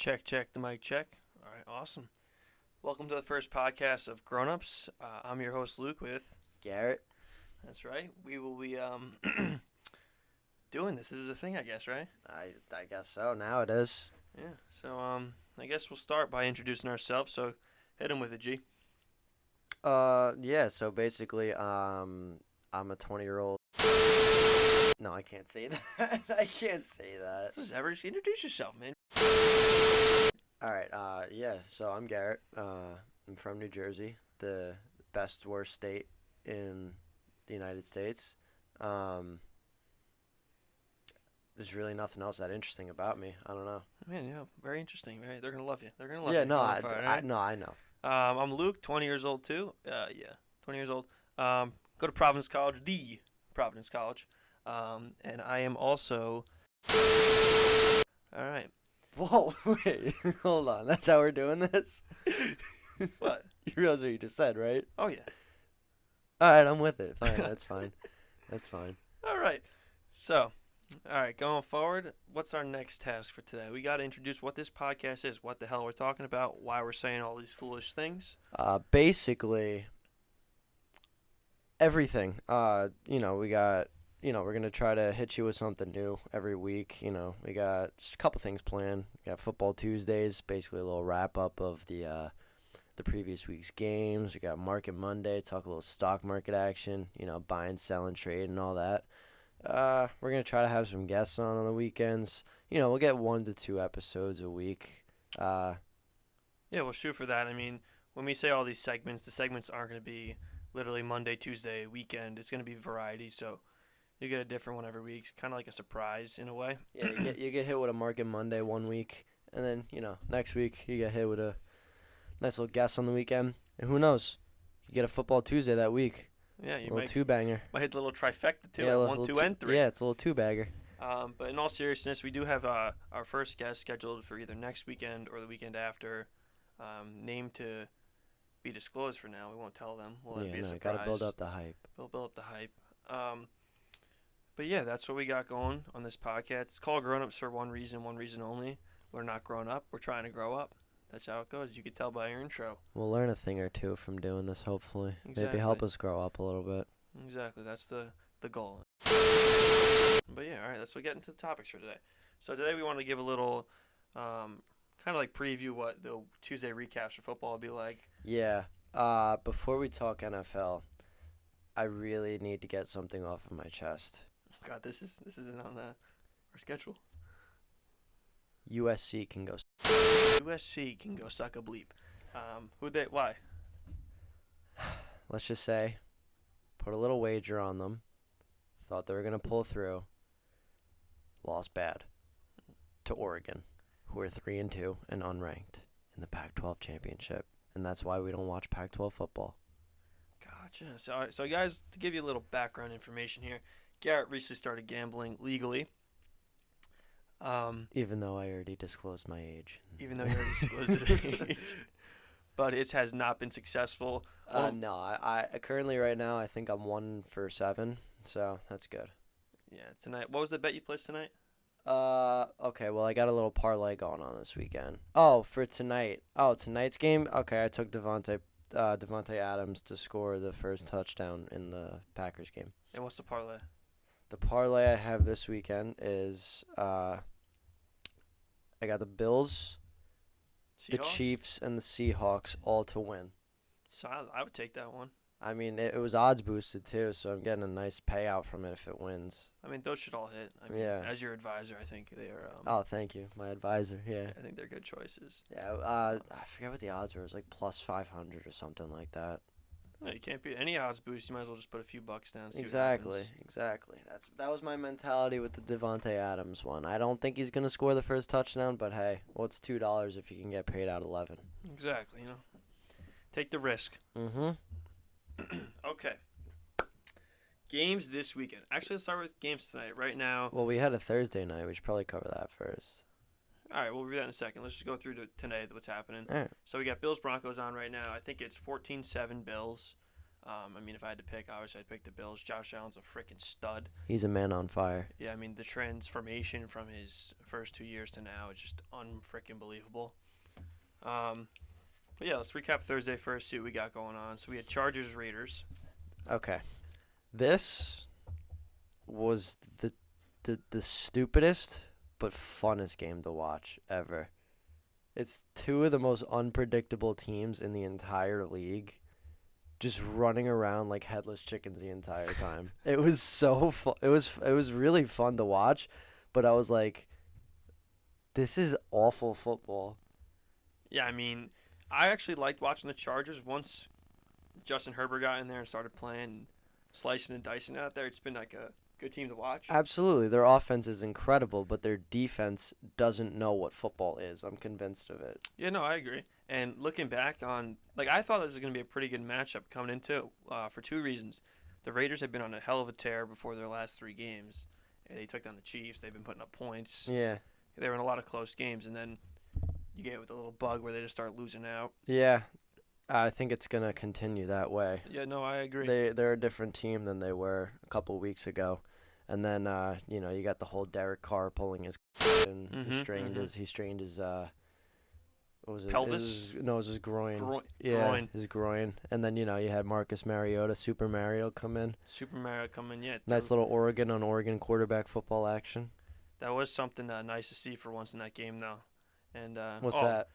Check the mic check. All right, awesome. Welcome to the first podcast of Grown Ups. I'm your host Luke with Garrett. That's right. We will be doing this. This is a thing, I guess, right? I guess so. Now it is. Yeah. So I guess we'll start by introducing ourselves. So hit him with a G. Yeah. So basically, I'm a 20-year-old. No, I can't say that. I can't say that. This is average. Introduce yourself, man. All right. Yeah. So I'm Garrett. I'm from New Jersey, the best worst state in the United States. There's really nothing else that interesting about me. I don't know. Man, yeah, very interesting. They're gonna love you. They're gonna love Yeah. you. No. Going forward, right? I know. I'm Luke, 20 years old too. Yeah, 20 years old. Go to Providence College, the Providence College. And I am also. All right. Whoa. Wait. Hold on. That's how we're doing this. What? You realize what you just said, right? Oh yeah. All right. I'm with it. Fine. That's fine. That's fine. All right. So, all right, going forward, what's our next task for today? We got to introduce what this podcast is, what the hell we're talking about, why we're saying all these foolish things. Basically, everything. We got, we're going to try to hit you with something new every week. We got just a couple things planned. We got Football Tuesdays, basically a little wrap-up of the previous week's games. We got Market Monday, talk a little stock market action, buying, selling, trade, and all that. We're going to try to have some guests on the weekends. We'll get 1 to 2 episodes a week. Yeah, we'll shoot for that. I mean, when we say all these segments, the segments aren't going to be literally Monday, Tuesday, weekend. It's going to be variety, so you get a different one every week. Kind of like a surprise in a way. Yeah, you get hit with a Market Monday one week, and then, next week you get hit with a nice little guest on the weekend. And who knows? You get a Football Tuesday that week. Yeah, you a little two-banger. Might hit the little trifecta too, Yeah, 1, 2, and 3. Yeah, it's a little two-bagger. But in all seriousness, we do have our first guest scheduled for either next weekend or the weekend after. Name to be disclosed for now. We won't tell them. We'll let it be a surprise. Gotta build up the hype. Build up the hype. But yeah, that's what we got going on this podcast. It's called Grown Ups for one reason only. We're not grown up. We're trying to grow up. That's how it goes. You could tell by your intro. We'll learn a thing or two from doing this, hopefully. Exactly. Maybe help us grow up a little bit. Exactly. That's the goal. But yeah, all right, let's get into the topics for today. So today we want to give a little kind of like preview what the Tuesday recaps for football will be like. Yeah. Before we talk NFL, I really need to get something off of my chest. God, this isn't on our schedule. USC can go. USC can go suck a bleep. Why? Let's just say, put a little wager on them. Thought they were going to pull through. Lost bad to Oregon, who are 3-2 and unranked in the Pac-12 championship. And that's why we don't watch Pac-12 football. Gotcha. So guys, to give you a little background information here, Garrett recently started gambling legally. Even though I already disclosed my age. Even though you already disclosed his age. But it has not been successful. No, I currently right now I think I'm 1 for 7, so that's good. Yeah, tonight. What was the bet you placed tonight? Okay, well I got a little parlay going on this weekend. Oh, for tonight. Oh, tonight's game? Okay, I took Devontae Adams to score the first touchdown in the Packers game. And what's the parlay? The parlay I have this weekend is I got the Bills, Seahawks? the Chiefs, and the Seahawks all to win. So I would take that one. I mean, it was odds boosted too, so I'm getting a nice payout from it if it wins. I mean, those should all hit. I mean, Yeah. As your advisor, I think they are. Oh, thank you, my advisor. Yeah. I think they're good choices. Yeah. I forget what the odds were. It was like plus 500 or something like that. No, you can't beat any odds boost. You might as well just put a few bucks down. And see Exactly. What happens. Exactly. That was my mentality with the Devontae Adams one. I don't think he's gonna score the first touchdown, but hey, what's $2 if you can get paid out 11? Exactly. Take the risk. Mm-hmm. Okay. Games this weekend. Actually, let's start with games tonight. Right now. Well, we had a Thursday night. We should probably cover that first. All right, we'll review that in a second. Let's just go through today what's happening. All right. So we got Bills-Broncos on right now. I think it's 14-7 Bills. I mean, if I had to pick, obviously I'd pick the Bills. Josh Allen's a freaking stud. He's a man on fire. Yeah, I mean, the transformation from his first 2 years to now is just unfreaking believable. But yeah, let's recap Thursday first, see what we got going on. So we had Chargers Raiders. Okay. This was the stupidest but funnest game to watch ever. It's two of the most unpredictable teams in the entire league, just running around like headless chickens the entire time. It was so fun. It was really fun to watch, but I was like, this is awful football. Yeah, I mean, I actually liked watching the Chargers once Justin Herbert got in there and started playing, slicing and dicing out there. It's been like a good team to watch. Absolutely, their offense is incredible, but their defense doesn't know what football is. I'm convinced of it. Yeah, no, I agree. And looking back on, like, I thought this was going to be a pretty good matchup coming into it for two reasons. The Raiders had been on a hell of a tear before their last three games. They took down the Chiefs. They've been putting up points. Yeah. They were in a lot of close games, and then you get with a little bug where they just start losing out. Yeah. I think it's going to continue that way. Yeah, no, I agree. They're a different team than they were a couple weeks ago. And then you got the whole Derek Carr pulling his and he strained his what was it? Pelvis? It was his groin. Yeah, groin. his groin. And then you had Marcus Mariota, Super Mario come in. Super Mario coming, yeah. Nice little Oregon on Oregon quarterback football action. That was something nice to see for once in that game, though. And what's that?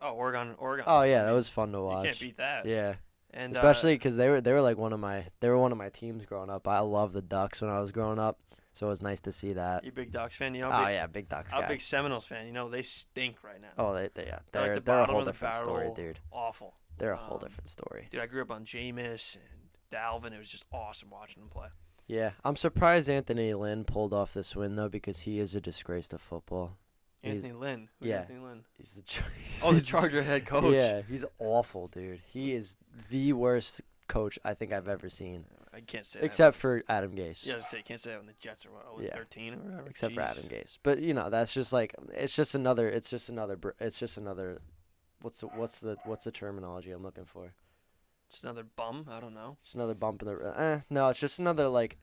Oregon. Oh yeah, that was fun to watch. You can't beat that. Yeah. And especially because they were like one of my teams growing up. I love the Ducks when I was growing up, so it was nice to see that. You a big Ducks fan? Big Ducks guy. I'm a big Seminoles fan. They stink right now. Oh, they're a whole different story, dude. Awful. They're a whole different story. Dude, I grew up on Jameis and Dalvin. It was just awesome watching them play. Yeah, I'm surprised Anthony Lynn pulled off this win though, because he is a disgrace to football. Anthony Lynn. Who's Anthony Lynn? He's the Charger head coach. Yeah, he's awful, dude. He is the worst coach I think I've ever seen. I can't say except for Adam Gase. Yeah, I can't say that when the Jets are 13 or whatever. Except for Adam Gase, but that's just like it's just another. What's the terminology I'm looking for? Just another bum. I don't know. Just another bump in the. No, it's just another like.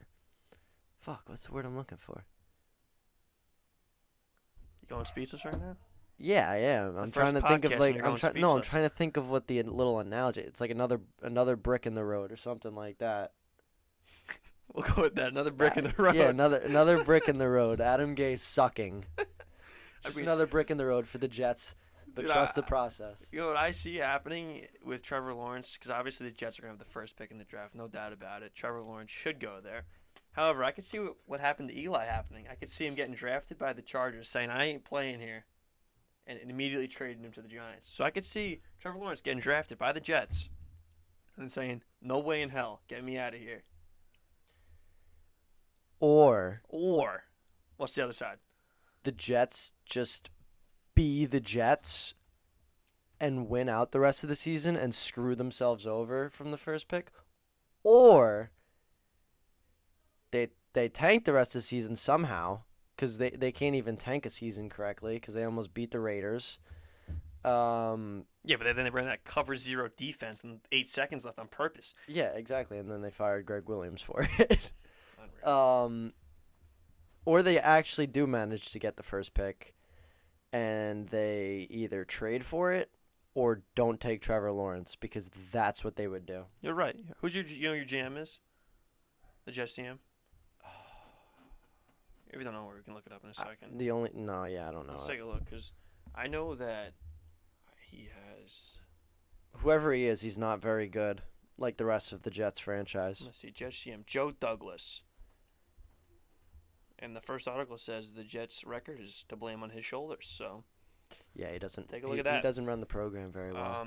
Fuck, what's the word I'm looking for? You going speechless right now? Yeah, I am. I'm trying to think of like I'm trying to think of what the little analogy. It's like another brick in the road or something like that. We'll go with that. Another brick in the road. Yeah, another brick in the road. Adam Gase sucking. Another brick in the road for the Jets. But trust the process. You know what I see happening with Trevor Lawrence? Because obviously the Jets are going to have the first pick in the draft, no doubt about it. Trevor Lawrence should go there. However, I could see what happened to Eli happening. I could see him getting drafted by the Chargers, saying, I ain't playing here, and immediately trading him to the Giants. So I could see Trevor Lawrence getting drafted by the Jets and saying, no way in hell, get me out of here. Or what's the other side? The Jets just be the Jets and win out the rest of the season and screw themselves over from the first pick. Or they tank the rest of the season somehow, because they can't even tank a season correctly because they almost beat the Raiders. Yeah, but then they ran that cover zero defense and 8 seconds left on purpose. Yeah, exactly, and then they fired Greg Williams for it. Or they actually do manage to get the first pick, and they either trade for it or don't take Trevor Lawrence, because that's what they would do. You're right. Who's your GM is? The Jets GM? If we don't know where, we can look it up in a second. I don't know. Let's take a look, because I know that he has... Whoever he is, he's not very good, like the rest of the Jets franchise. Let's see, Jets GM, Joe Douglas. And the first article says the Jets' record is to blame on his shoulders, so... Yeah, he doesn't... Take a look at that. He doesn't run the program very well.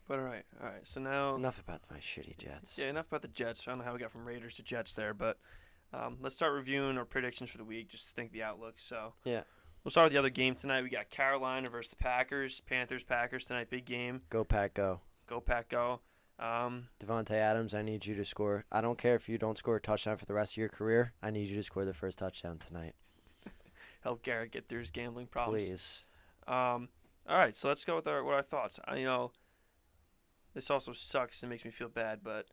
But all right, so now... Enough about my shitty Jets. Yeah, enough about the Jets. I don't know how we got from Raiders to Jets there, but... let's start reviewing our predictions for the week, just to think the outlook. So yeah, we'll start with the other game tonight. We got Carolina versus the Packers. Packers tonight, big game. Go Pack, go. Go Pack, go. Devontae Adams, I need you to score. I don't care if you don't score a touchdown for the rest of your career. I need you to score the first touchdown tonight. Help Garrett get through his gambling problems. Please. All right, so let's go with our thoughts. this also sucks and makes me feel bad, but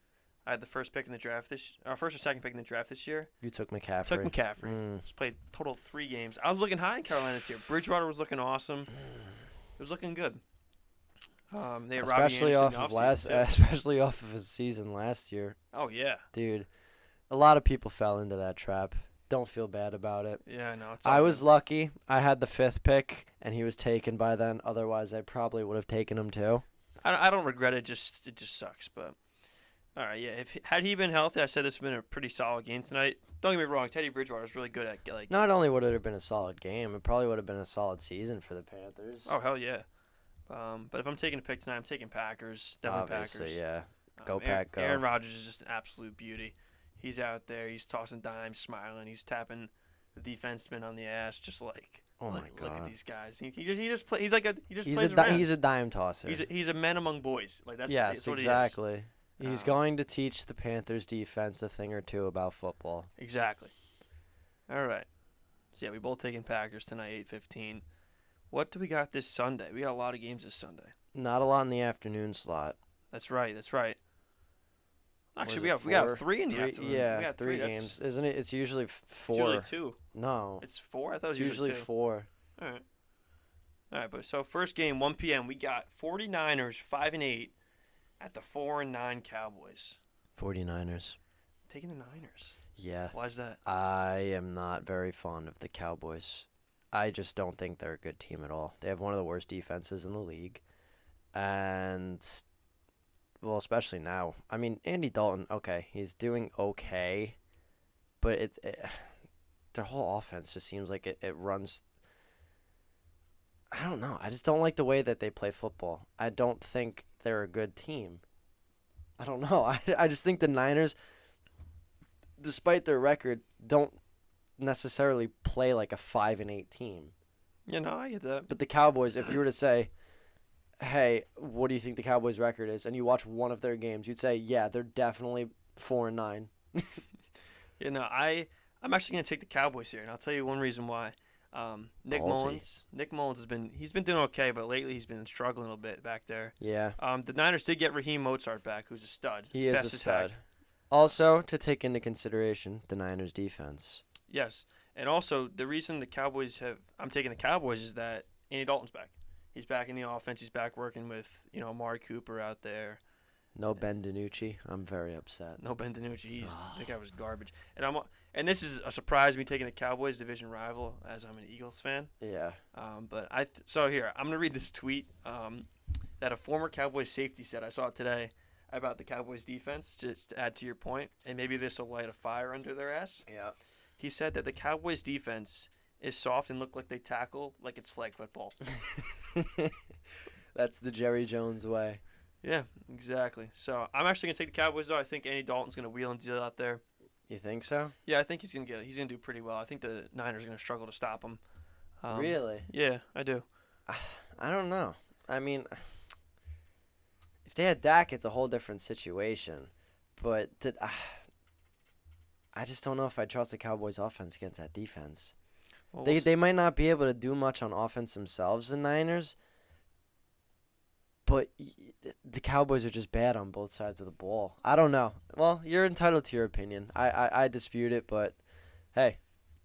I had the first pick in the draft first or second pick in the draft this year. You took McCaffrey. Took McCaffrey. Just played total of 3 games. I was looking high in Carolina this year. Bridgewater was looking awesome. It was looking good. They had Especially Robbie off Anderson of especially off of his season last year. Oh yeah, Dude, a lot of people fell into that trap. Don't feel bad about it. yeah, I know. I was lucky. I had the 5th pick, and he was taken by then. Otherwise, I probably would have taken him too. I don't regret it. It just sucks. But all right, yeah. Had he been healthy, I said this would have been a pretty solid game tonight. Don't get me wrong. Teddy Bridgewater was really good at like. Not only would it have been a solid game, it probably would have been a solid season for the Panthers. Oh hell yeah. But if I'm taking a pick tonight, I'm taking Packers. Definitely Obviously, Packers. yeah. Go Pack, go. Aaron Rodgers is just an absolute beauty. He's out there. He's tossing dimes, smiling. He's tapping the defenseman on the ass, just like. Oh my Look at God. these guys. He just play. He's like he He's plays a around. he's a dime tosser. He's a man among boys. Like that's Yes, that's what exactly. He is. He's going to teach the Panthers defense a thing or two about football. Exactly. All right. So yeah, we both taking Packers tonight, 8:15. What do we got this Sunday? We got a lot of games this Sunday. Not a lot in the afternoon slot. That's right. Actually, What is we it, got 3 in the afternoon. Yeah, we got 3 That's- games, isn't it? It's usually 4. It's usually 2. No, It's 4. I thought it's it was usually 2. 4. All right. All right, but so first game, 1 p.m. We got 49ers 5-8 at the 4-9 Cowboys. 49ers. Taking the Niners. Yeah. Why is that? I am not very fond of the Cowboys. I just don't think they're a good team at all. They have one of the worst defenses in the league. And, well, especially now. I mean, Andy Dalton, okay, he's doing okay. But their whole offense just seems like it runs. I don't know. I just don't like the way that they play football. I don't think they're a good team. I don't know. I just think the Niners, despite their record, don't necessarily play like a 5-8 team. You know, I get that. But the Cowboys, if you were to say, hey, what do you think the Cowboys' record is? And you watch one of their games, you'd say, yeah, they're definitely 4-9. You know, I'm actually going to take the Cowboys here, and I'll tell you one reason why. Nick Ballsy. Mullins he's been doing okay, but lately he's been struggling a little bit back there. Yeah, The Niners did get Raheem Mostert back, who's a stud. he is Fast a as stud. heck. Also, to take into consideration, the Niners' defense. Yes, and also the reason I'm taking the Cowboys is that Andy Dalton's back. He's back in the offense. He's back working with Amari Cooper out there. No Ben DiNucci. I'm very upset. No Ben DiNucci. That guy was garbage. And this is a surprise me taking the Cowboys, division rival, as I'm an Eagles fan. Yeah. But so here I'm gonna read this tweet that a former Cowboys safety said. I saw it today about the Cowboys defense. Just to add to your point, and maybe this will light a fire under their ass. Yeah. He said that the Cowboys defense is soft and look like they tackle like it's flag football. That's the Jerry Jones way. Yeah, exactly. So I'm actually gonna take the Cowboys though. I think Andy Dalton's gonna wheel and deal out there. You think so? Yeah, I think he's gonna do pretty well. I think the Niners are gonna struggle to stop him. Really? Yeah, I do. I don't know. I mean, if they had Dak, it's a whole different situation. But I just don't know if I trust the Cowboys' offense against that defense. Well, They might not be able to do much on offense themselves, the Niners. But the Cowboys are just bad on both sides of the ball. I don't know. Well, you're entitled to your opinion. I dispute it, but hey,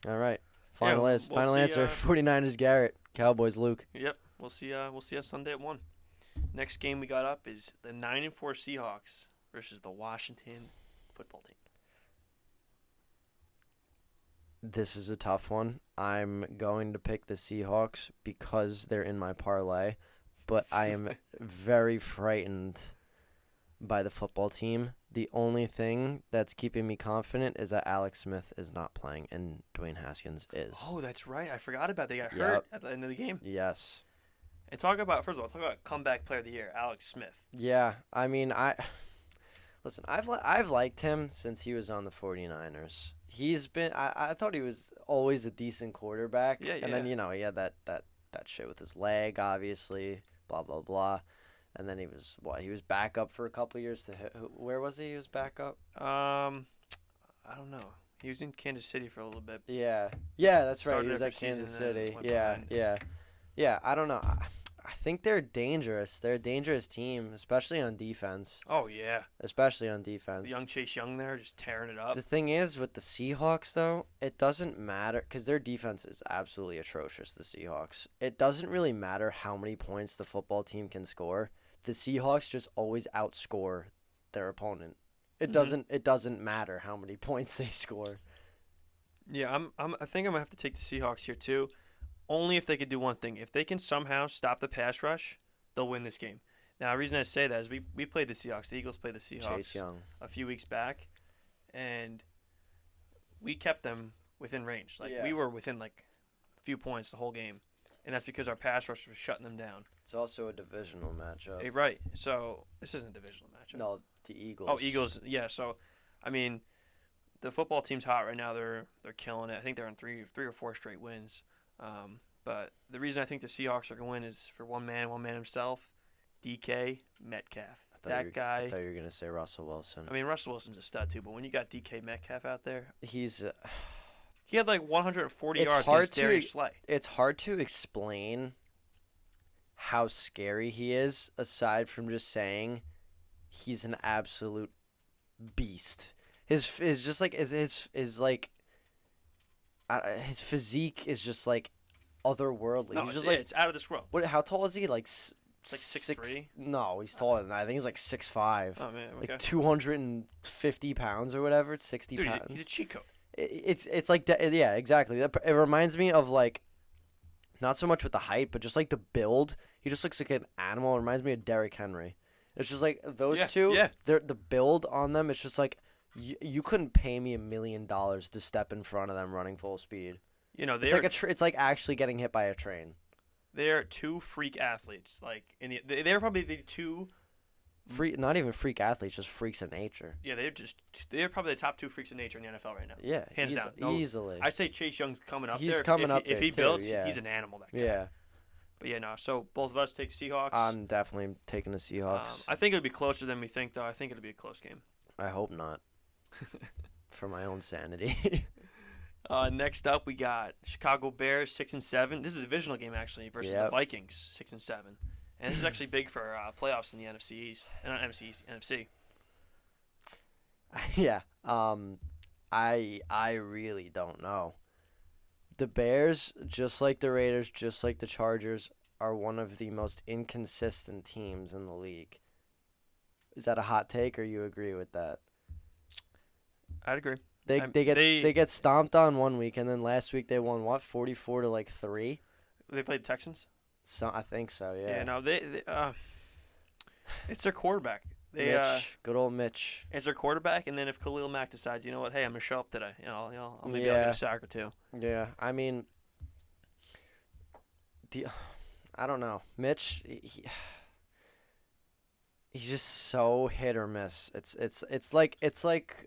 all right. Final we'll answer. see, 49ers Garrett, Cowboys Luke. Yep, we'll see us Sunday at 1. Next game we got up is the 9-4 Seahawks versus the Washington Football Team. This is a tough one. I'm going to pick the Seahawks because they're in my parlay, but I am very frightened by the football team. The only thing that's keeping me confident is that Alex Smith is not playing and Dwayne Haskins is. Oh, that's right. I forgot about they got hurt at the end of the game. Yes. And first of all, talk about comeback player of the year, Alex Smith. Yeah, I mean, listen, I've liked him since he was on the 49ers. He's been I thought he was always a decent quarterback. Yeah, And then, he had that shit with his leg, obviously, blah blah blah. And then he was back up for a couple years where was he? He was back up? I don't know. He was in Kansas City for a little bit. Yeah. Yeah, that's right. Started He was every at Kansas season and City. went Yeah, behind. yeah. Yeah, I don't know. I think they're dangerous. They're a dangerous team, especially on defense. Oh yeah, Especially on defense. young Chase Young there just tearing it up. The thing is, with the Seahawks, though, it doesn't matter because their defense is absolutely atrocious, the Seahawks. It doesn't really matter how many points the football team can score. The Seahawks just always outscore their opponent. It doesn't matter how many points they score. Yeah, I think I'm gonna have to take the Seahawks here too. Only if they could do one thing. If they can somehow stop the pass rush, they'll win this game. Now, the reason I say that is we played the Seahawks. The Eagles played the Seahawks Chase Young. a few weeks back, and we kept them within range. Like Yeah. we were within like a few points the whole game, and that's because our pass rush was shutting them down. It's also a divisional matchup. Hey, right. So this isn't a divisional matchup. No, the Eagles. Oh, Eagles. Yeah. So, I mean, the football team's hot right now. They're killing it. I think they're on three or four straight wins. But the reason I think the Seahawks are gonna win is for one man himself, DK Metcalf. That guy. I thought you were gonna say Russell Wilson. I mean, Russell Wilson's a stud too, but when you got DK Metcalf out there, He's. he had like 140 It's yards hard against to- Darius Slay. It's hard to explain how scary he is, aside from just saying he's an absolute beast. His just like is like his physique is just like otherworldly. No, He's it's, just like it's out of this world. what? How tall is he? Like It's like 6'3". No, he's taller than that. I think he's like 6'5". Oh man, okay. Like 250 pounds or whatever. It's 60 Dude, pounds. he's a cheat code. It's like yeah, exactly. It reminds me of like not so much with the height, but just like the build. He just looks like an animal. It reminds me of Derrick Henry. It's just like those Yeah, two. yeah. The build on them. It's just like you couldn't pay me $1 million to step in front of them running full speed. You know, It's like it's like actually getting hit by a train. they're two freak athletes. Like they're probably the two. Not even freak athletes, just freaks of nature. Yeah, they're probably the top two freaks of nature in the NFL right now. Yeah, Hands down. No, easily. I'd say Chase Young's coming up He's there. coming up if there he too, builds, yeah. he's an animal. That guy. Yeah, But yeah, no. So both of us take Seahawks. I'm definitely taking the Seahawks. I think it'll be closer than we think, though. I think it'll be a close game. I hope not. For my own sanity. Next up, we got Chicago Bears 6-7. This is a divisional game actually versus the Yep. Vikings 6-7, and this is actually big for playoffs in the NFC East, not NFC East, NFC. Yeah. I really don't know. The Bears, just like the Raiders, just like the Chargers, are one of the most inconsistent teams in the league. Is that a hot take, or you agree with that? I'd agree. They get stomped on one week, and then last week they won 44 to 3. They played the Texans. So I think so. Yeah. Yeah, no, it's their quarterback. Mitch, good old Mitch. It's their quarterback, and then if Khalil Mack decides, you know what, hey, I'm gonna show up today, I'll maybe I'll Yeah. get a sack or two. Yeah, I mean, I don't know. Mitch, he's just so hit or miss. It's like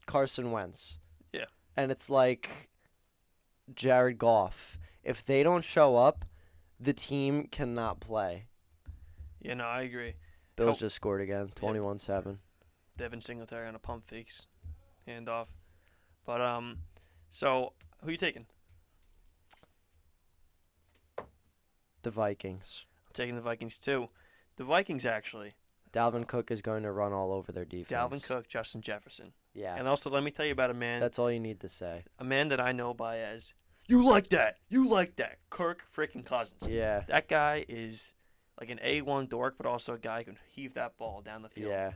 Carson Wentz. Yeah. And it's like Jared Goff. If they don't show up, the team cannot play. Yeah, no, I agree. Bills just scored again, 21-7. Devin Singletary on a pump fakes handoff. But so who you taking? The Vikings. I'm taking the Vikings too. The Vikings actually. Dalvin Cook is going to run all over their defense. Dalvin Cook, Justin Jefferson. Yeah. And also let me tell you about a man. That's all you need to say. A man that I know by as you like that. Kirk freaking Cousins. Yeah. That guy is like an A1 dork, but also a guy who can heave that ball down the field. Yeah.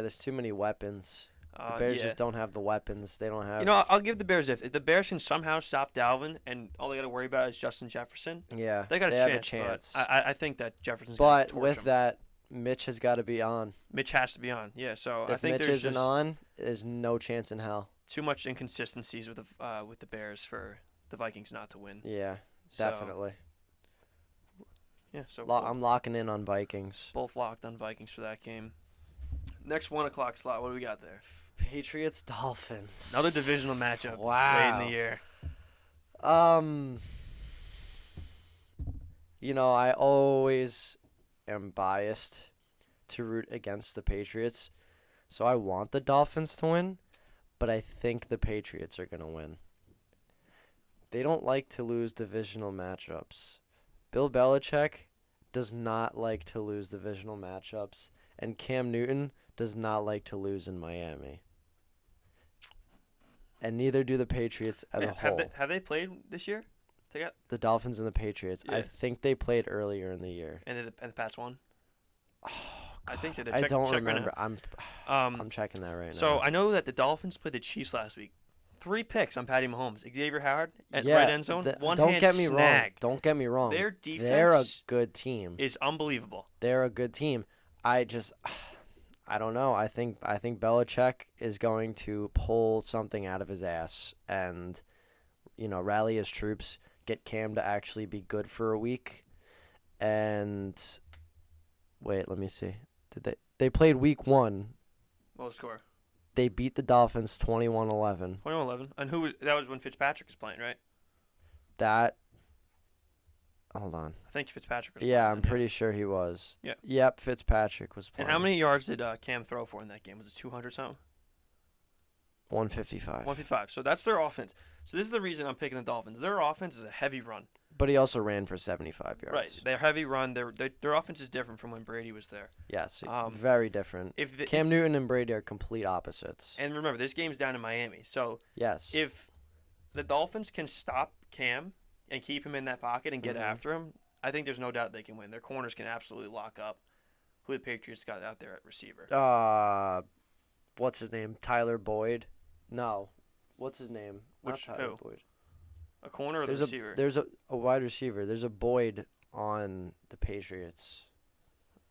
There's too many weapons. The Bears just don't have the weapons. They don't have. You know, I'll give the Bears if the Bears can somehow stop Dalvin and all they got to worry about is Justin Jefferson. Yeah. They got have a a chance. But I think that Jefferson's. But gonna with torch him. that, Mitch has got to be on. Mitch has to be on. Yeah, so I If think Mitch there's isn't just on, there's no chance in hell. too much inconsistencies with the Bears for the Vikings not to win. Yeah, So, definitely. Yeah, so I'm locking in on Vikings. both locked on Vikings for that game. Next 1 o'clock slot, what do we got there? Patriots Dolphins. Another divisional matchup. Wow. Late in the year. I always am biased to root against the Patriots, so I want the Dolphins to win, but I think the Patriots are going to win. They don't like to lose divisional matchups. Bill Belichick does not like to lose divisional matchups, and Cam Newton does not like to lose in Miami. And neither do the Patriots as a whole. Have they played this year? The Dolphins and the Patriots. Yeah. I think they played earlier in the year. And the past one? Oh, I think that I don't check remember. Right I'm checking that right now. So I know that the Dolphins played the Chiefs last week. 3 picks on Patty Mahomes. Xavier Howard at right end zone. One don't hand get me snag. wrong. Don't get me wrong. Their defense They're a good team. is unbelievable. They're a good team. I don't know. I think Belichick is going to pull something out of his ass and, rally his troops, get Cam to actually be good for a week. And wait, let me see. They played week 1. What was the score? They beat the Dolphins 21-11. 21-11. And that was when Fitzpatrick was playing, right? Hold on. I think Fitzpatrick was playing. Yeah, I'm pretty sure he was. Yeah. Yep, Fitzpatrick was playing. And how many yards did Cam throw for in that game? Was it 200 something? 155. 155. So that's their offense. So this is the reason I'm picking the Dolphins. Their offense is a heavy run. But he also ran for 75 yards. Right. Their heavy run. Their offense is different from when Brady was there. Yes, very different. Cam Newton and Brady are complete opposites. And remember, this game's down in Miami. So yes, if the Dolphins can stop Cam and keep him in that pocket and get after him, I think there's no doubt they can win. Their corners can absolutely lock up who the Patriots got out there at receiver. What's his name? Tyler Boyd? No. What's his name? Not Tyler Boyd. A corner or the receiver? There's a wide receiver. There's a Boyd on the Patriots.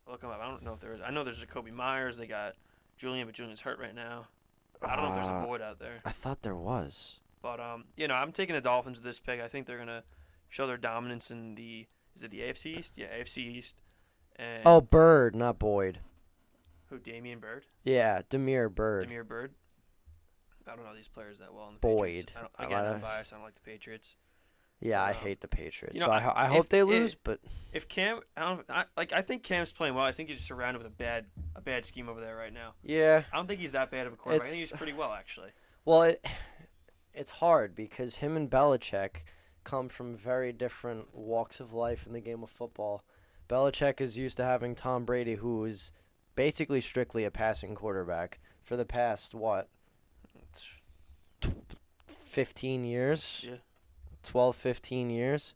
Look him up. I don't know if there is. I know there's a Kobe Myers. They got Julian, but Julian's hurt right now. I don't know if there's a Boyd out there. I thought there was. But I'm taking the Dolphins with this pick. I think they're gonna show their dominance in the AFC East? Yeah, AFC East. And Bird, not Boyd. Who? Damian Bird? Yeah, Damiere Byrd. Damiere Byrd. I don't know these players that well in the Boyd. Patriots. I'm biased. I don't like the Patriots. Yeah, I hate the Patriots. So I hope they lose, but if Cam, I think Cam's playing well. I think he's just surrounded with a bad scheme over there right now. Yeah. I don't think he's that bad of a quarterback. I think he's pretty well actually. Well, it's hard because him and Belichick come from very different walks of life in the game of football. Belichick is used to having Tom Brady, who is basically strictly a passing quarterback for the past 15 years? Yeah. 12, 15 years.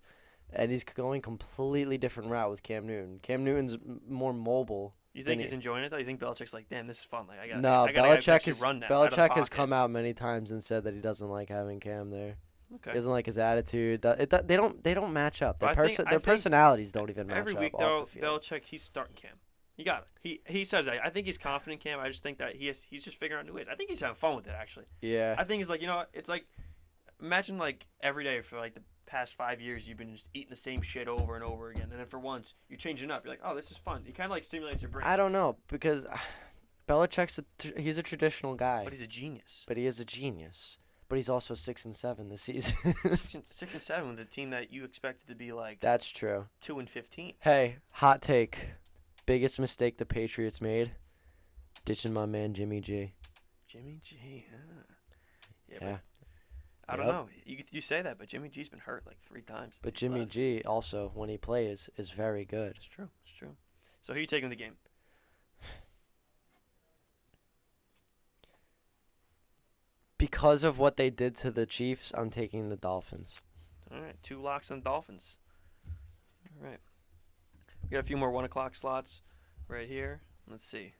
And he's going completely different route with Cam Newton. Cam Newton's more mobile. You think he's enjoying it though? You think Belichick's like, damn, this is fun. Like Belichick has come out many times and said that he doesn't like having Cam there. Okay. He doesn't like his attitude. They don't match up. Their personalities don't even match up. Every week off though, the field. Belichick, he's starting Cam. You got it. He says that. I think he's confident in Cam. I just think that he's just figuring out new ways. I think he's having fun with it actually. Yeah. I think he's like, it's like, imagine like every day for like the past 5 years you've been just eating the same shit over and over again, and then for once you're changing up. You're like, oh, this is fun. He kind of like stimulates your brain. I don't know because Belichick's he's a traditional guy. But he's a genius. But he is a genius. But he's also 6-7 this season. 6-7 with a team that you expected to be like. That's true. 2-15. Hey, hot take. Biggest mistake the Patriots made, ditching my man Jimmy G. Jimmy G. Yeah. I don't know. You say that, but Jimmy G's been hurt like 3 times. But Jimmy G also, when he plays, is very good. It's true. So who are you taking the game? Because of what they did to the Chiefs, I'm taking the Dolphins. All right, 2 locks on Dolphins. All right. We got a few more 1 o'clock slots right here. Let's see.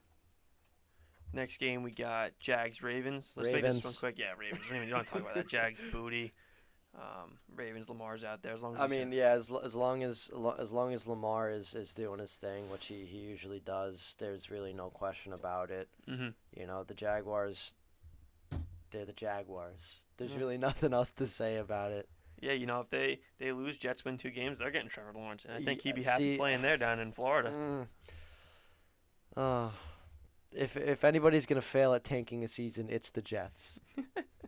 Next game, we got Jags-Ravens. Let's make this one quick. Yeah, Ravens. You don't talk about that. Jags booty. Ravens, Lamar's out there. As long as as long as Lamar is doing his thing, which he usually does, there's really no question about it. Mm-hmm. The Jaguars, they're the Jaguars. There's really nothing else to say about it. Yeah, if they lose, Jets win 2 games, they're getting Trevor Lawrence, and I think he'd be happy playing there down in Florida. If anybody's gonna fail at tanking a season, it's the Jets.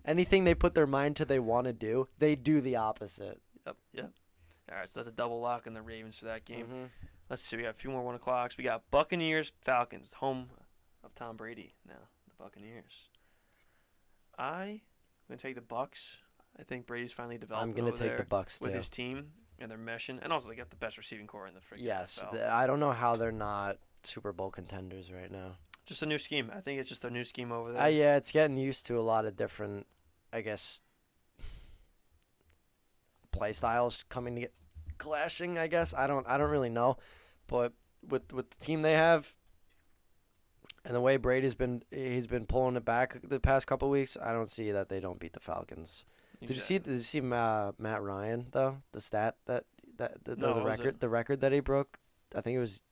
Anything they put their mind to they want to do, they do the opposite. Yep. All right, so that's a double lock on the Ravens for that game. Mm-hmm. Let's see, we got a few more 1 o'clocks. We got Buccaneers, Falcons, home of Tom Brady now, the Buccaneers. I'm going to take the Bucs. I think Brady's finally developed. I'm going to take the Bucs, too. With his team. and they're meshing, and also they got the best receiving core in the freaking Yes, NFL. I don't know how they're not Super Bowl contenders right now. Just a new scheme. I think it's just a new scheme over there. Yeah, it's getting used to a lot of different, I guess, play styles coming to get clashing. I guess I don't really know, but with the team they have, and the way Brady's been pulling it back the past couple of weeks, I don't see that they don't beat the Falcons. Exactly. Did you see Matt Ryan though? The stat that No, the what was it? record that he broke. I think it was.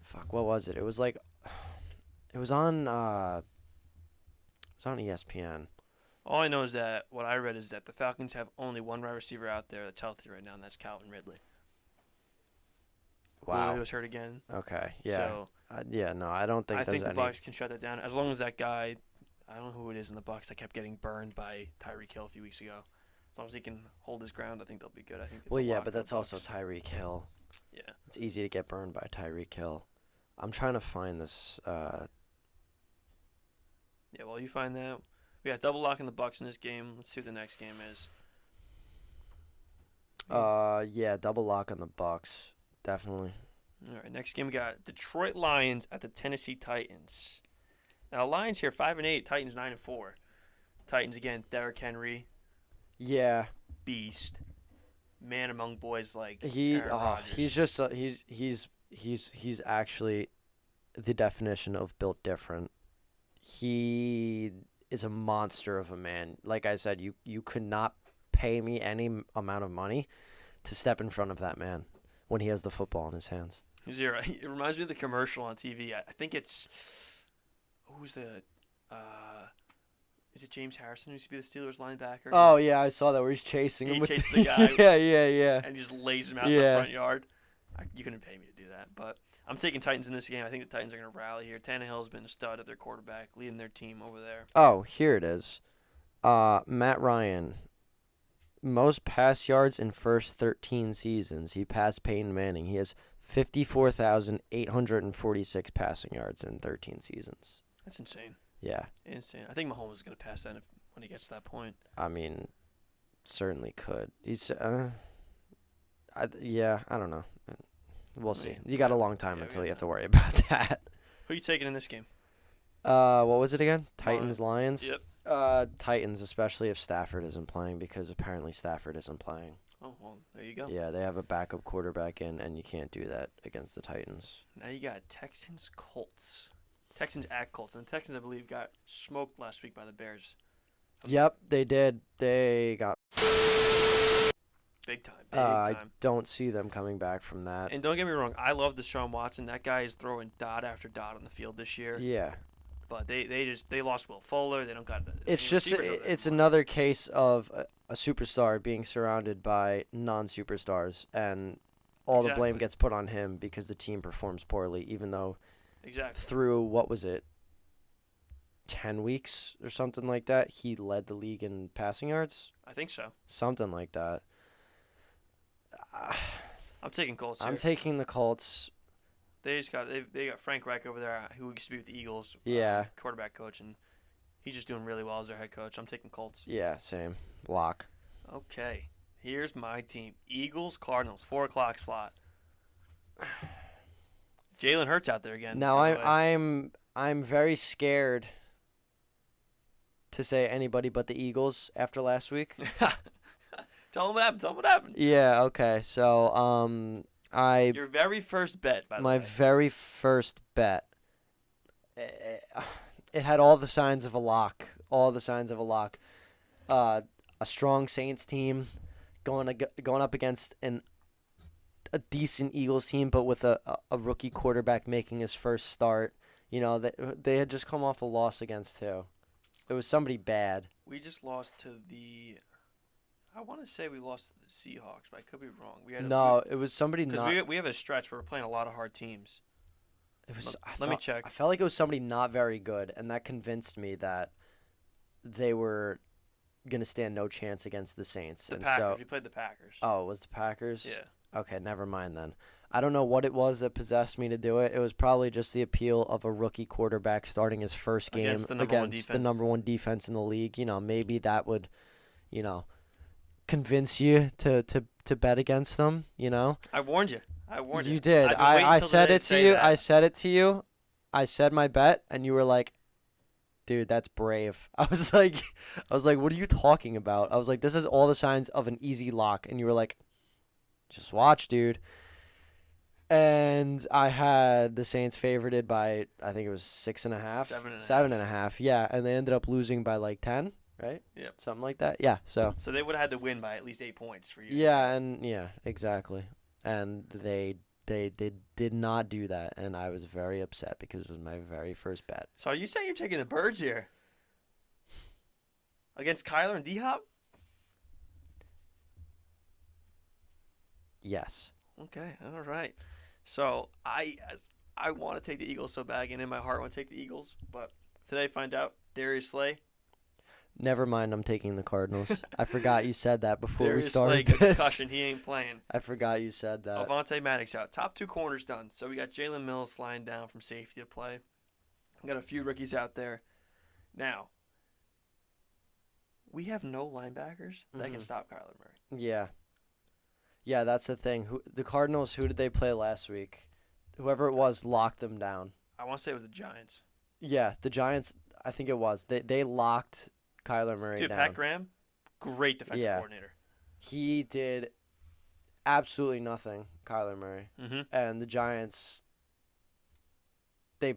Fuck, what was it? It was like, it was on ESPN. All I know is that what I read is that the Falcons have only one wide receiver out there that's healthy right now, and that's Calvin Ridley. Wow. He was hurt again. Okay. Yeah. So No, I don't think I there's think the any. Bucks can shut that down as long as that guy. I don't know who it is in the Bucks that kept getting burned by Tyreek Hill a few weeks ago. As long as he can hold his ground, I think they'll be good. I think. It's Well, a yeah, lock but for the that's also Bucks. Tyreek Hill. Yeah. It's easy to get burned by Tyreek Hill. I'm trying to find this. Yeah. Well, you find that we got double lock in the Bucks in this game. Let's see what the next game is. Yeah, double lock on the Bucks, definitely. All right. Next game we got Detroit Lions at the Tennessee Titans. Now Lions here 5-8, Titans 9-4. Titans again, Derrick Henry, Yeah, beast, man among boys like he Aaron Rodgers. he's just he's actually the definition of built different. He is a monster of a man. Like I said, you could not pay me any amount of money to step in front of that man when he has the football in his hands. Zero. It reminds me of the commercial on TV. I think it's who's the is it James Harrison who used to be the Steelers linebacker? Oh yeah, I saw that where he's chasing him. He with chased the guy. Yeah. And he just lays him out in Yeah. the front yard. You couldn't pay me to do that, but I'm taking Titans in this game. I think the Titans are going to rally here. Tannehill's been a stud at their quarterback, leading their team over there. Oh, here it is. Matt Ryan, most pass yards in first 13 seasons. He passed Peyton Manning. He has 54,846 passing yards in 13 seasons. That's insane. Yeah, Insane. I think Mahomes is going to pass that when he gets to that point. I mean, certainly could. He's I don't know. We'll see. You got a long time Yeah, we until got you have to time. worry about that. Who are you taking in this game? What was it again? Titans, Lions? Yep. Titans, especially if Stafford isn't playing, because apparently Stafford isn't playing. Oh, well, there you go. Yeah, they have a backup quarterback in, and you can't do that against the Titans. Now you got Texans, Colts. Texans at Colts. And the Texans, I believe, got smoked last week by the Bears. Yep, they did. They got. Big time. Big I time. don't see them coming back from that. And don't get me wrong, I love Deshaun Watson. That guy is throwing dot after dot on the field this year. Yeah, But they lost Will Fuller. They don't got. it's just receivers over there it's anymore. another case of a superstar being surrounded by non-superstars, and all the blame Exactly. gets put on him because the team performs poorly, even though Exactly. through what was it, 10 weeks or something like that, he led the league in passing yards, I think so. something like that. I'm taking Colts here. I'm taking the Colts. They got Frank Reich over there, who used to be with the Eagles. Yeah. Quarterback coach, and he's just doing really well as their head coach. I'm taking Colts. Yeah, same. Lock. Okay, here's my team: Eagles, Cardinals, 4:00 slot. Jalen Hurts out there again. Now by the way. I'm very scared to say anybody but the Eagles after last week. Tell them what happened. Tell them what happened. Yeah, okay. So, Your very first bet, by the my way. very first bet, it had all the signs of a lock. All the signs of a lock. A strong Saints team going up against a decent Eagles team, but with a rookie quarterback making his first start. You know, they had just come off a loss against who? It was somebody bad. We just lost to the. I want to say we lost to the Seahawks, but I could be wrong. We had No, it was somebody because not. we have a stretch where we're playing a lot of hard teams. It was. Let me check. I felt like it was somebody not very good, and that convinced me that they were gonna stand no chance against the Saints. The and Packers. so, We played the Packers. oh, it was the Packers? Yeah. Okay, never mind then. I don't know what it was that possessed me to do it. It was probably just the appeal of a rookie quarterback starting his first game Against the number one against the defense. number one defense in the league. You know, maybe that would, convince you to bet against them. You know. I warned you. I warned you. You did. I've been waiting I till said today it to to say you. that. I said it to you. I said my bet, and you were like, "Dude, that's brave." I was like, "What are you talking about?" I was like, "This is all the signs of an easy lock," and you were like, "Just watch, dude." And I had the Saints favorited by I think it was 6.5, 7.5. 7.5. Yeah, and they ended up losing by like 10, right? Yep. Something like that. Yeah. So. So they would have had to win by at least 8 points for you. Yeah, and exactly. And they did not do that, and I was very upset because it was my very first bet. So are you saying you're taking the Birds here against Kyler and D-Hop? Yes. Okay, all right. So I want to take the Eagles so bad, and in my heart I want to take the Eagles, but today I find out Darius Slay. Never mind, I'm taking the Cardinals. I forgot you said that before we Darius Slay started got this. concussion. He ain't playing. I forgot you said that. Avonte Maddox out. Top 2 corners done. So we got Jalen Mills sliding down from safety to play. We got a few rookies out there. Now, we have no linebackers that can stop Kyler Murray. Yeah. Yeah, that's the thing. The Cardinals, who did they play last week? Whoever it was locked them down. I want to say it was the Giants. Yeah, the Giants, I think it was. They locked Kyler Murray Dude, down. Pat Graham, great defensive coordinator. He did absolutely nothing, Kyler Murray. Mm-hmm. And the Giants, they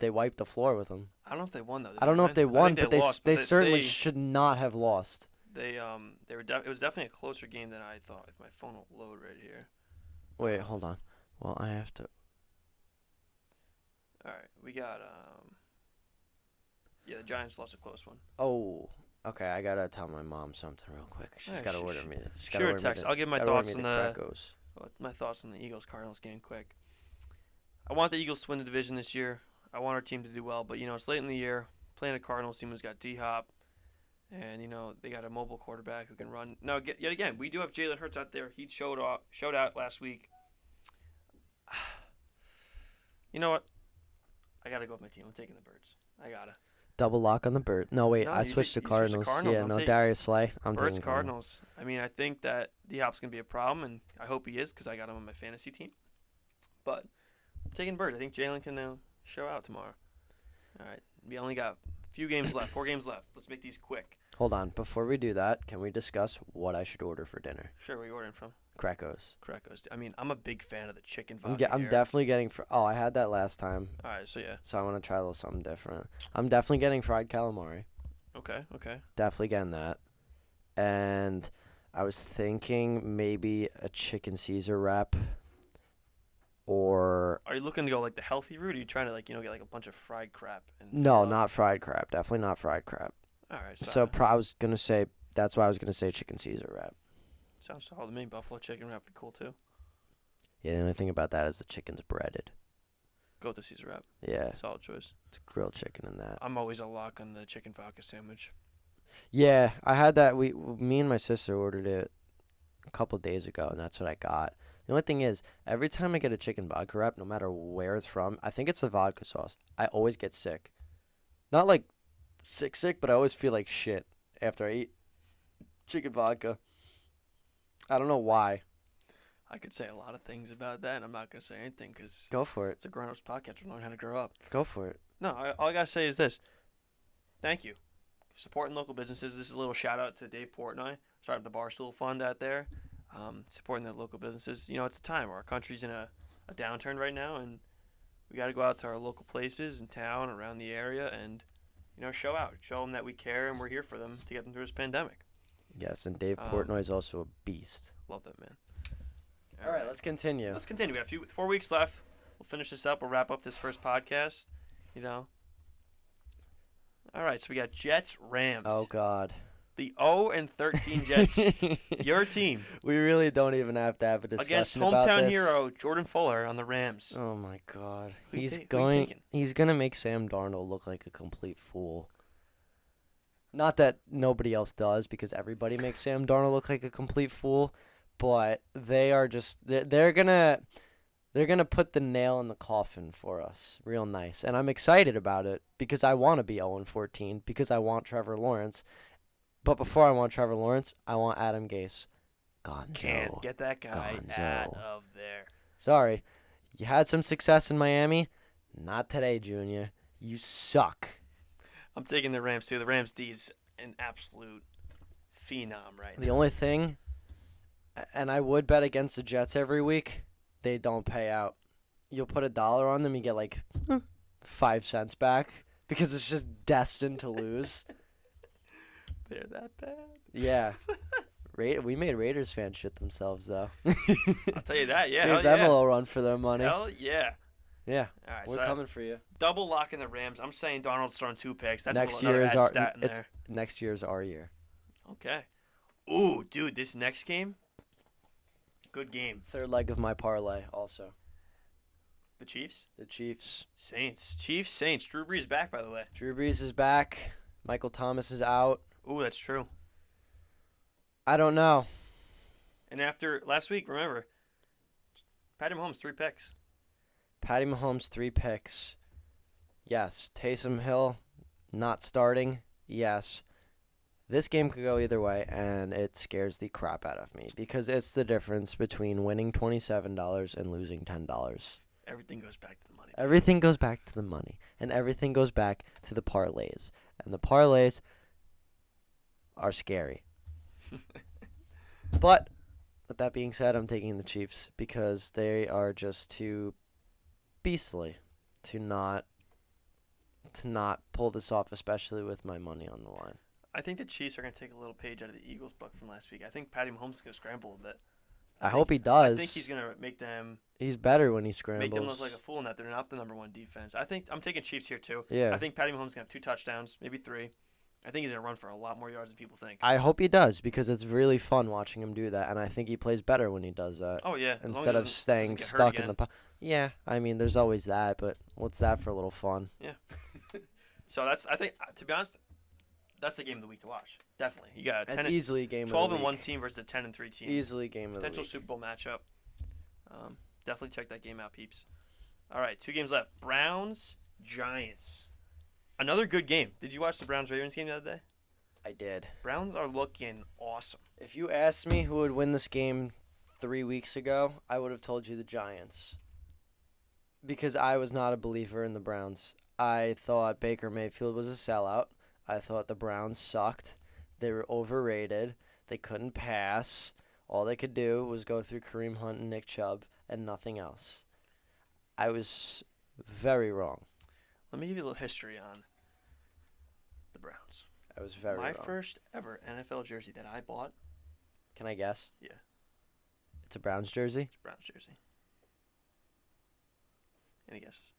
wiped the floor with him. I don't know if they won though. I don't know if they won, but lost, they certainly should not have lost. They were it was definitely a closer game than I thought. If my phone will load right here. Wait, hold on. Well, I have to. All right, we got yeah, the Giants lost a close one. Oh, okay. I gotta tell my mom something real quick. She's gotta order me. Sure, text. I'll give my thoughts on the Eagles Cardinals game quick. I want the Eagles to win the division this year. I want our team to do well, but it's late in the year. Playing a Cardinals team who's got D-Hop, and they got a mobile quarterback who can run. Now, yet again, we do have Jalen Hurts out there. He showed out last week. You know what? I gotta go with my team. I'm taking the Birds. I gotta. Double lock on the Bird. No, wait. No, I you switched to you switched to Cardinals. Cardinals. Yeah, I'm no, taking Darius Slay. I'm Birds taking Cardinals. I mean, I think that D-Hop's gonna be a problem, and I hope he is because I got him on my fantasy team. But I'm taking Birds. I think Jalen can show out tomorrow. All right. We only got a few games left. 4 games left. Let's make these quick. Hold on. Before we do that, can we discuss what I should order for dinner? Sure. Where are you ordering from? Cracos. I mean, I'm a big fan of the chicken vodka. I'm definitely getting. I had that last time. All right. So yeah. So I want to try a little something different. I'm definitely getting fried calamari. Okay. Definitely getting that. And I was thinking maybe a chicken Caesar wrap. Or are you looking to go like the healthy route? Or are you trying to get like a bunch of fried crap? No, not fried crab. Definitely not fried crab. All right. So I was gonna say that's why I was gonna say chicken Caesar wrap. Sounds solid to me. Buffalo chicken wrap would be cool too. Yeah, the only thing about that is the chicken's breaded. Go with the Caesar wrap. Yeah. Solid choice. It's grilled chicken in that. I'm always a lock on the chicken vodka sandwich. Yeah, I had that. Me and my sister ordered it a couple days ago, and that's what I got. The only thing is, every time I get a chicken vodka wrap, no matter where it's from, I think it's the vodka sauce, I always get sick. Not like sick, but I always feel like shit after I eat chicken vodka. I don't know why. I could say a lot of things about that, and I'm not going to say anything because Go for it. It's a grown-ups podcast. We learn how to grow up. Go for it. No, all I got to say is this. Thank you. Supporting local businesses. This is a little shout-out to Dave Portnoy, starting the Barstool Fund out there. Supporting the local businesses. It's a time where our country's in a downturn right now, and we got to go out to our local places in town, around the area, and show out. Show them that we care and we're here for them to get them through this pandemic. Yes, and Dave Portnoy is also a beast. Love that man. All right, let's continue. We have 4 weeks left. We'll finish this up. We'll wrap up this first podcast. All right, so we got Jets, Rams. Oh, God. The 0-13 Jets. Your team. We really don't even have to have a discussion about this. Against hometown hero Jordan Fuller on the Rams. Oh, my God. Who He's you going taking? to make Sam Darnold look like a complete fool. Not that nobody else does, because everybody makes Sam Darnold look like a complete fool, but they are just they're gonna put the nail in the coffin for us real nice. And I'm excited about it because I want to be 0-14 because I want Trevor Lawrence. But before I want Trevor Lawrence, I want Adam Gase. Gonzo. Can't get that guy out of there. Sorry. You had some success in Miami. Not today, Junior. You suck. I'm taking the Rams, too. The Rams D's an absolute phenom right now. The only thing, and I would bet against the Jets every week, they don't pay out. You'll put $1 on them, you get like 5 cents back because it's just destined to lose. They're that bad? Yeah. We made Raiders fans shit themselves, though. I'll tell you that, yeah. Gave them a little run for their money. Hell yeah. Yeah. All right, We're coming for you. Double locking the Rams. I'm saying Darnold's throwing 2 picks. That's Next another year's ad our stat in there. next year's our year. Okay. Ooh, dude, this next game, good game. Third leg of my parlay, also. The Chiefs? The Chiefs. Saints. Chiefs, Saints. Drew Brees back, by the way. Drew Brees is back. Michael Thomas is out. Ooh, that's true. I don't know. And after last week, remember, Patty Mahomes, 3 picks. Patty Mahomes, 3 picks. Yes. Taysom Hill, not starting. Yes. This game could go either way, and it scares the crap out of me because it's the difference between winning $27 and losing $10. Everything goes back to the money. Everything goes back to the money, and everything goes back to the parlays. And the parlays are scary. But with that being said, I'm taking the Chiefs because they are just too beastly to not pull this off, especially with my money on the line. I think the Chiefs are going to take a little page out of the Eagles' book from last week. I think Patty Mahomes is going to scramble a bit. I hope he does. I think he's going to make them. He's better when he scrambles. Make them look like a fool in that they're not the number 1 defense. I think I'm taking Chiefs here too. Yeah. I think Patty Mahomes is going to have 2 touchdowns, maybe 3. I think he's going to run for a lot more yards than people think. I hope he does because it's really fun watching him do that, and I think he plays better when he does that. Oh yeah. Instead of staying stuck in the. Yeah, I mean, there's always that, but what's that for a little fun? Yeah. So I think, to be honest, that's the game of the week to watch. Definitely. You got a 10 easily game of the 12 week. and 1 team versus a 10 and 3 team. Easily game of the week. Potential Super Bowl matchup. Definitely check that game out, peeps. All right, 2 games left. Browns, Giants. Another good game. Did you watch the Browns-Ravens game the other day? I did. Browns are looking awesome. If you asked me who would win this game 3 weeks ago, I would have told you the Giants. Because I was not a believer in the Browns. I thought Baker Mayfield was a sellout. I thought the Browns sucked. They were overrated. They couldn't pass. All they could do was go through Kareem Hunt and Nick Chubb and nothing else. I was very wrong. Let me give you a little history on the Browns. I was very My wrong. first ever NFL jersey that I bought. Can I guess? Yeah. It's a Browns jersey? It's a Browns jersey. Any guesses?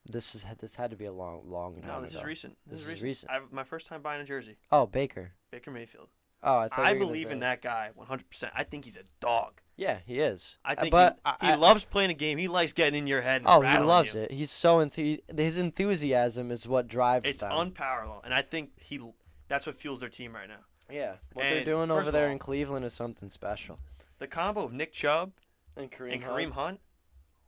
This had to be a long time No, this ago. is recent. This is recent. My first time buying a jersey. Oh, Baker. Baker Mayfield. Oh, I thought I you were gonna believe say- in that guy 100%. I think he's a dog. Yeah, he is. I think but he loves playing a game. He likes getting in your head and Oh, he rattling loves you. it. He's so his enthusiasm is what drives It's them. unparalleled, and I think that's what fuels their team right now. Yeah, what And they're doing first over of there all- in Cleveland is something special. The combo of Nick Chubb And and Kareem Hunt,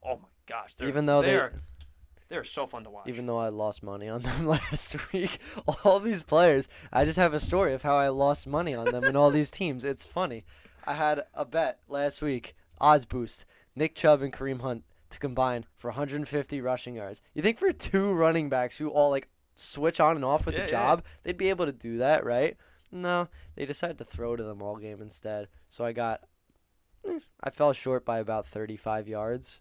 oh my gosh, Even though they're so fun to watch. Even though I lost money on them last week, all these players, I just have a story of how I lost money on them in all these teams. It's funny. I had a bet last week, odds boost, Nick Chubb and Kareem Hunt to combine for 150 rushing yards. You think for 2 running backs who all like switch on and off with the job, they'd be able to do that, right? No, they decided to throw to them all game instead. So I fell short by about 35 yards.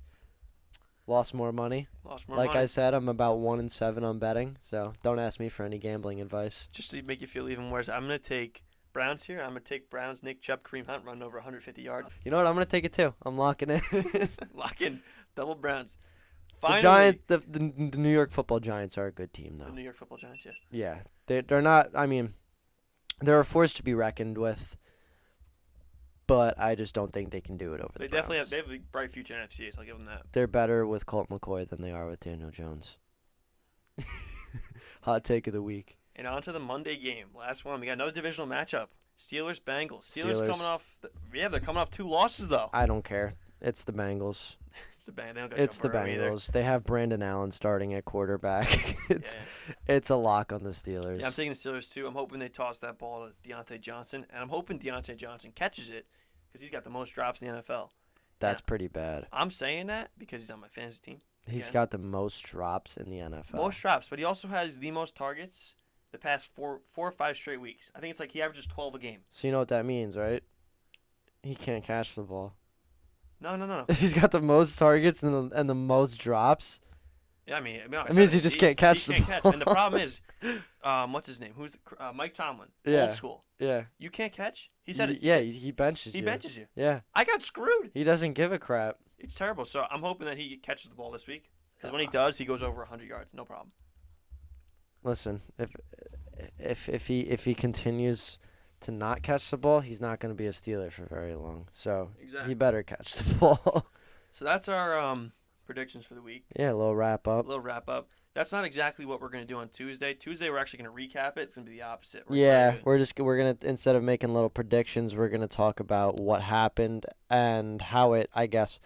Lost more money. money. I said, I'm about 1-7 on betting, so don't ask me for any gambling advice. Just to make you feel even worse, I'm going to take Browns here. I'm going to take Browns, Nick Chubb, Kareem Hunt, running over 150 yards. You know what? I'm going to take it too. I'm locking in. Lock in. Double Browns. The Finally, Giants, the New York Football Giants are a good team, the though. New York Football Giants, yeah. Yeah, they're not. I mean, they're a force to be reckoned with, but I just don't think they can do it over They the definitely Browns. have a bright future in NFC, so I'll give them that. They're better with Colt McCoy than they are with Daniel Jones. Hot take of the week. And on to the Monday game. Last one. We got another divisional matchup. Steelers-Bengals. Steelers Steelers. coming off. They're coming off 2 losses, though. I don't care. It's the Bengals. It's the Bengals. They don't got It's Joe the Burrow either. Bengals. They have Brandon Allen starting at quarterback. it's Yeah. it's a lock on the Steelers. Yeah, I'm taking the Steelers too. I'm hoping they toss that ball to Deontay Johnson, and I'm hoping Deontay Johnson catches it because he's got the most drops in the NFL. That's pretty bad. I'm saying that because he's on my fantasy team. He's Again. got the most drops in the NFL. Most drops, but he also has the most targets the past four or five straight weeks. I think it's like he averages 12 a game. So you know what that means, right? He can't catch the ball. No. If he's got the most targets and the most drops, Yeah, I mean, it means he just can't catch the can't ball. Catch. And the problem is, what's his name? Who's Mike Tomlin? Yeah. Old school. Yeah. You can't catch. He said it. Yeah, he benches you. He benches you. Yeah. I got screwed. He doesn't give a crap. It's terrible. So I'm hoping that he catches the ball this week because when he does, he goes over 100 yards, no problem. Listen, if he continues to not catch the ball, he's not going to be a Steeler for very long. So Exactly. he better catch the ball. So that's our predictions for the week. Yeah, a little wrap A up. little wrap up. That's not exactly what we're going to do on Tuesday. Tuesday, we're actually going to recap it. It's going to be the opposite. We're gonna Yeah, tell you- we're gonna, instead of making little predictions, we're gonna talk about what happened and how it. I guess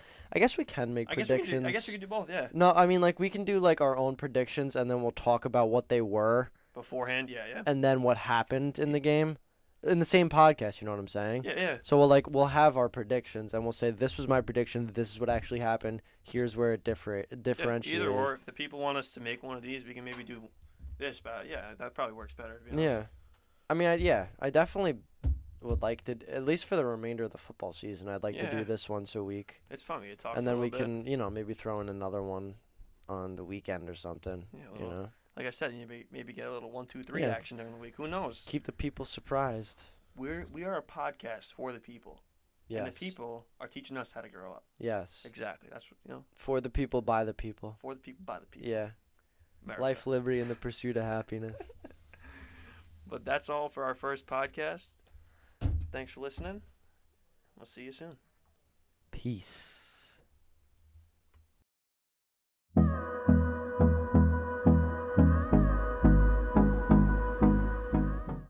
we can make predictions. I guess we can do both, yeah. No, I mean, like, we can do like our own predictions, and then we'll talk about what they were, Beforehand, yeah. and then what happened in the game, in the same podcast. You know what I'm saying? Yeah. So we'll have our predictions, and we'll say this was my prediction. This is what actually happened. Here's where it differentiated. Either or, if the people want us to make one of these, we can maybe do this. But yeah, that probably works better. To be honest. Yeah, I mean, I definitely would like to, at least for the remainder of the football season. I'd like to Yeah. do this once a week, It's fun. We can talk. and for a then we little bit. can, maybe throw in another one on the weekend or something. Yeah, a You little- know, Like I said, maybe get a little 1, 2, 3 Yeah. action during the week. Who knows? keep the people surprised. We are a podcast for the people, Yes. and the people are teaching us how to grow up. Yes. Exactly. That's what For the people, by the people. for the people, by the people. Yeah. America. Life, liberty, and the pursuit of happiness. But that's all for our first podcast. Thanks for listening. We'll see you soon. Peace.